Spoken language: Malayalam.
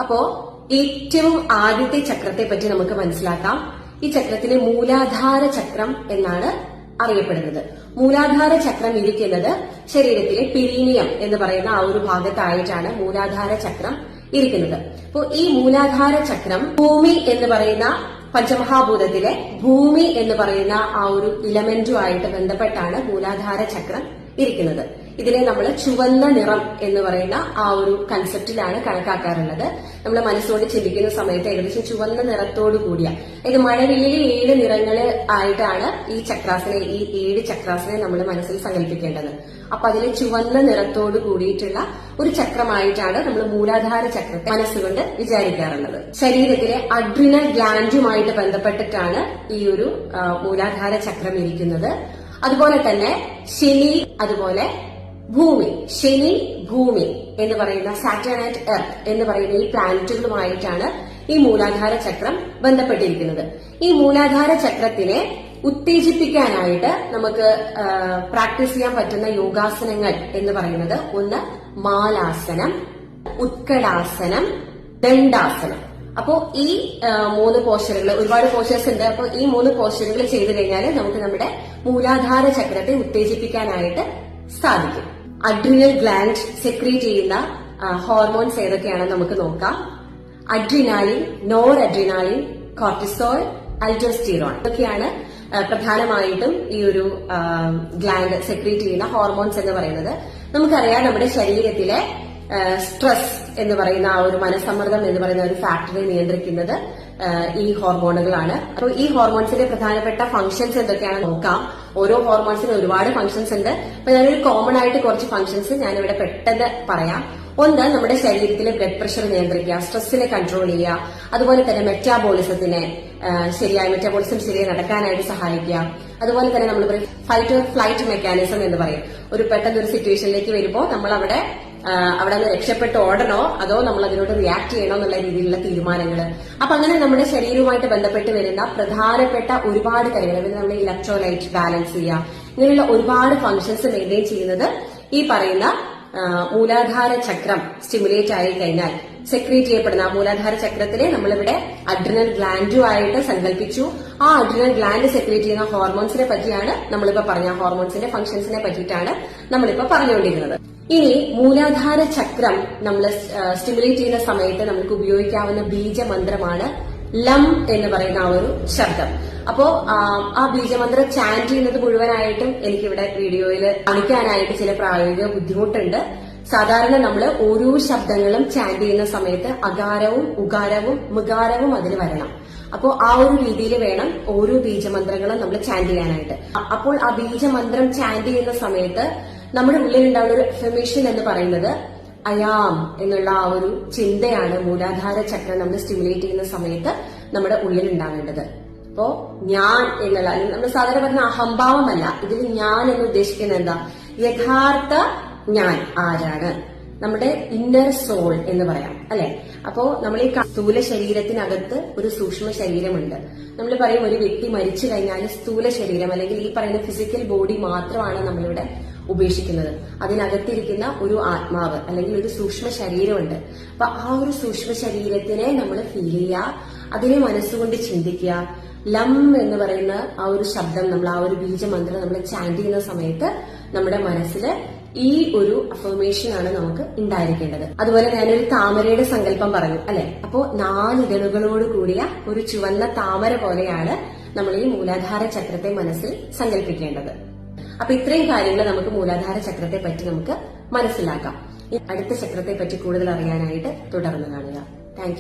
അപ്പോ ഏറ്റവും ആദ്യത്തെ ചക്രത്തെ പറ്റി നമുക്ക് മനസ്സിലാക്കാം. ഈ ചക്രത്തിന് മൂലാധാര ചക്രം എന്നാണ് അറിയപ്പെടുന്നത്. മൂലാധാര ചക്രം ഇരിക്കുന്നത് ശരീരത്തിലെ പിരീനിയം എന്ന് പറയുന്ന ആ ഒരു ഭാഗത്തായിട്ടാണ് മൂലാധാര ചക്രം ഇരിക്കുന്നത്. അപ്പോൾ ഈ മൂലാധാര ചക്രം ഭൂമി എന്ന് പറയുന്ന പഞ്ചമഹാഭൂതത്തിലെ ഭൂമി എന്ന് പറയുന്ന ആ ഒരു ഇലമെന്റുമായിട്ട് ബന്ധപ്പെട്ടാണ് മൂലാധാര ചക്രം ഇരിക്കുന്നത്. ഇതിനെ നമ്മൾ ചുവന്ന നിറം എന്ന് പറയുന്ന ആ ഒരു കൺസെപ്റ്റിലാണ് കണക്കാക്കാറുള്ളത്. നമ്മൾ മനസ്സോട് ചിന്തിക്കുന്ന സമയത്ത് ഏകദേശം ചുവന്ന നിറത്തോടു കൂടിയ, ഇത് മഴവില്ലിലെ 7 നിറങ്ങൾ ആയിട്ടാണ് ഈ ചക്രാസിനെ, ഈ 7 ചക്രാസിനെ നമ്മൾ മനസ്സിൽ സങ്കല്പിക്കേണ്ടത്. അപ്പൊ അതിലെ ചുവന്ന നിറത്തോട് കൂടിയിട്ടുള്ള ഒരു ചക്രമായിട്ടാണ് നമ്മൾ മൂലാധാര ചക്രത്തെ മനസ്സുകൊണ്ട് വിചാരിക്കാറുള്ളത്. ശരീരത്തിലെ അഡ്രിനൽ ഗ്ലാൻഡുമായിട്ട് ബന്ധപ്പെട്ടിട്ടാണ് ഈ ഒരു മൂലാധാര ചക്രം ഇരിക്കുന്നത്. അതുപോലെ തന്നെ ശനി, അതുപോലെ ഭൂമി, ശനി, ഭൂമി എന്ന് പറയുന്ന സാറ്റേൺ ആൻഡ് എർത്ത് എന്ന് പറയുന്ന ഈ പ്ലാനറ്റുകളുമായിട്ടാണ് ഈ മൂലാധാര ചക്രം ബന്ധപ്പെട്ടിരിക്കുന്നത്. ഈ മൂലാധാര ചക്രത്തിനെ ഉത്തേജിപ്പിക്കാനായിട്ട് നമുക്ക് പ്രാക്ടീസ് ചെയ്യാൻ പറ്റുന്ന യോഗാസനങ്ങൾ എന്ന് പറയുന്നത് ഒന്ന് മാലാസനം, ഉത്കടാസനം, ദണ്ഡാസനം. അപ്പോ ഈ 3 പോസ്റ്ററുകൾ, ഒരുപാട് പോസ്റ്റേഴ്സ് ഉണ്ട്. അപ്പൊ ഈ 3 പോസ്റ്ററുകൾ ചെയ്തു കഴിഞ്ഞാൽ നമുക്ക് നമ്മുടെ മൂലാധാര ചക്രത്തെ ഉത്തേജിപ്പിക്കാനായിട്ട് സാധിക്കും. അഡ്രിനൽ ഗ്ലാൻഡ് സെക്രീറ്റ് ചെയ്യുന്ന ഹോർമോൺസ് ഏതൊക്കെയാണെന്ന് നമുക്ക് നോക്കാം. Adrenaline, nor adrenaline, cortisol, aldosterone ഇതൊക്കെയാണ് പ്രധാനമായിട്ടും ഈ ഒരു ഗ്ലാൻഡ് സെക്രീറ്റ് ചെയ്യുന്ന ഹോർമോൺസ് എന്ന് പറയുന്നത്. നമുക്കറിയാം, നമ്മുടെ ശരീരത്തിലെ സ്ട്രെസ് എന്ന് പറയുന്ന ആ ഒരു മനസ്സമ്മർദ്ദം എന്ന് പറയുന്ന ഒരു ഫാക്ടറെ നിയന്ത്രിക്കുന്നത് ഈ ഹോർമോണുകളാണ്. അപ്പോൾ ഈ ഹോർമോൺസിന്റെ പ്രധാനപ്പെട്ട ഫംഗ്ഷൻസ് എന്തൊക്കെയാണെന്ന് നോക്കാം. ഓരോ ഹോർമോൺസിന് ഒരുപാട് ഫംഗ്ഷൻസ് ഉണ്ട്. അപ്പൊ ഞാനൊരു കോമൺ ആയിട്ട് കുറച്ച് ഫംഗ്ഷൻസ് ഞാനിവിടെ പെട്ടെന്ന് പറയാം. ഒന്ന്, നമ്മുടെ ശരീരത്തിലെ ബ്ലഡ് പ്രഷർ നിയന്ത്രിക്കുക, സ്ട്രെസ്സിനെ കൺട്രോൾ ചെയ്യുക, അതുപോലെ തന്നെ മെറ്റാബോളിസത്തിനെ മെറ്റാബോളിസം ശരിയായി നടക്കാനായിട്ട് സഹായിക്കുക. അതുപോലെ തന്നെ നമ്മൾ പറയും ഫൈറ്റ് ഓർ ഫ്ലൈറ്റ് മെക്കാനിസം എന്ന് പറയും. ഒരു പെട്ടെന്ന് ഒരു സിറ്റുവേഷനിലേക്ക് വരുമ്പോൾ നമ്മൾ അവിടെ നിന്ന് രക്ഷപ്പെട്ട് ഓടണോ അതോ നമ്മൾ അതിനോട് റിയാക്ട് ചെയ്യണോ എന്നുള്ള രീതിയിലുള്ള തീരുമാനങ്ങൾ. അപ്പൊ അങ്ങനെ നമ്മുടെ ശരീരവുമായിട്ട് ബന്ധപ്പെട്ട് വരുന്ന പ്രധാനപ്പെട്ട ഒരുപാട് കാര്യങ്ങൾ, പിന്നെ നമ്മൾ ഇലക്ട്രോലൈറ്റ് ബാലൻസ് ചെയ്യുക, ഇങ്ങനെയുള്ള ഒരുപാട് ഫംഗ്ഷൻസ് മെയിൻറ്റെയിൻ ചെയ്യുന്നത് ഈ പറയുന്ന മൂലാധാര ചക്രം സ്റ്റിമുലേറ്റ് ആയി കഴിഞ്ഞാൽ സെക്രീറ്റ് ചെയ്യപ്പെടുന്ന മൂലാധാര ചക്രത്തിലെ നമ്മളിവിടെ അഡ്രിനൽ ഗ്ലാൻഡുമായിട്ട് സങ്കല്പിച്ചു. ആ അഡ്രിനൽ ഗ്ലാൻഡ് സെക്രീറ്റ് ചെയ്യുന്ന ഹോർമോൺസിനെ പറ്റിയാണ് നമ്മളിപ്പോ പറഞ്ഞ ഹോർമോൺസിന്റെ ഫംഗ്ഷൻസിനെ പറ്റിയിട്ടാണ് നമ്മളിപ്പോ പറഞ്ഞുകൊണ്ടിരുന്നത്. ഇനി മൂലാധാര ചക്രം നമ്മൾ സ്റ്റിമുലേറ്റ് ചെയ്യുന്ന സമയത്ത് നമുക്ക് ഉപയോഗിക്കാവുന്ന ബീജമന്ത്രമാണ് ലം എന്ന് പറയുന്ന ആ ഒരു ശബ്ദം. അപ്പോ ആ ബീജമന്ത്രം ചാന്റ് ചെയ്യുന്നത് മുഴുവനായിട്ടും എനിക്കിവിടെ വീഡിയോയിൽ കാണിക്കാനായിട്ട് ചില പ്രായോഗിക ബുദ്ധിമുട്ടുണ്ട്. സാധാരണ നമ്മൾ ഓരോ ശബ്ദങ്ങളും ചാന്റ് ചെയ്യുന്ന സമയത്ത് അകാരവും ഉകാരവും മുകാരവും അതിൽ വരണം. അപ്പോൾ ആ ഒരു രീതിയിൽ വേണം ഓരോ ബീജമന്ത്രങ്ങളും നമ്മൾ ചാന്റ് ചെയ്യാനായിട്ട്. അപ്പോൾ ആ ബീജമന്ത്രം ചാന്റ് ചെയ്യുന്ന സമയത്ത് നമ്മുടെ ഉള്ളിലുണ്ടാവുന്ന ഒരു അഫർമേഷൻ എന്ന് പറയുന്നത് അയാം എന്നുള്ള ആ ഒരു ചിന്തയാണ് മൂലാധാര ചക്രം നമ്മൾ സ്റ്റിമുലേറ്റ് ചെയ്യുന്ന സമയത്ത് നമ്മുടെ ഉള്ളിൽ ഉണ്ടാവേണ്ടത്. അപ്പോ ഞാൻ എന്നുള്ള, നമ്മൾ സാധാരണ പറഞ്ഞ അഹംഭാവമല്ല, ഇതിൽ ഞാൻ എന്ന് ഉദ്ദേശിക്കുന്നത് എന്താ, യഥാർത്ഥ ഞാൻ ആരാണ്, നമ്മുടെ ഇന്നർ സോൾ എന്ന് പറയാം, അല്ലെ. അപ്പോ നമ്മൾ ഈ സ്ഥൂല ശരീരത്തിനകത്ത് ഒരു സൂക്ഷ്മ ശരീരമുണ്ട്. നമ്മൾ പറയും ഒരു വ്യക്തി മരിച്ചു കഴിഞ്ഞാൽ സ്ഥൂല ശരീരം അല്ലെങ്കിൽ ഈ പറയുന്ന ഫിസിക്കൽ ബോഡി മാത്രമാണ് നമ്മളിവിടെ ഉപേക്ഷിക്കുന്നത്. അതിനകത്തിരിക്കുന്ന ഒരു ആത്മാവ് അല്ലെങ്കിൽ ഒരു സൂക്ഷ്മ ശരീരമുണ്ട്. അപ്പൊ ആ ഒരു സൂക്ഷ്മ ശരീരത്തിനെ നമ്മൾ ഫീൽ ചെയ്യുക, അതിനെ മനസ്സുകൊണ്ട് ചിന്തിക്കുക. ലം എന്ന് പറയുന്ന ആ ഒരു ശബ്ദം, നമ്മൾ ആ ഒരു ബീജമന്ത്രം നമ്മൾ ചാന്റ് ചെയ്യുന്ന സമയത്ത് നമ്മുടെ മനസ്സിൽ ഈ ഒരു അഫർമേഷൻ ആണ് നമുക്ക് ഉണ്ടായിരിക്കേണ്ടത്. അതുപോലെ ഞാനൊരു താമരയുടെ സങ്കല്പം പറഞ്ഞു, അല്ലെ. അപ്പോ 4 ഇതളുകളോട് കൂടിയ ഒരു ചുവന്ന താമര പോലെയാണ് നമ്മൾ ഈ മൂലാധാര ചക്രത്തെ മനസ്സിൽ സങ്കല്പിക്കേണ്ടത്. അപ്പൊ ഇത്രയും കാര്യങ്ങൾ നമുക്ക് മൂലാധാര ചക്രത്തെ പറ്റി നമുക്ക് മനസ്സിലാക്കാം. അടുത്ത ചക്രത്തെ പറ്റി കൂടുതൽ അറിയാനായിട്ട് തുടർന്ന് കാണുക. Thank you.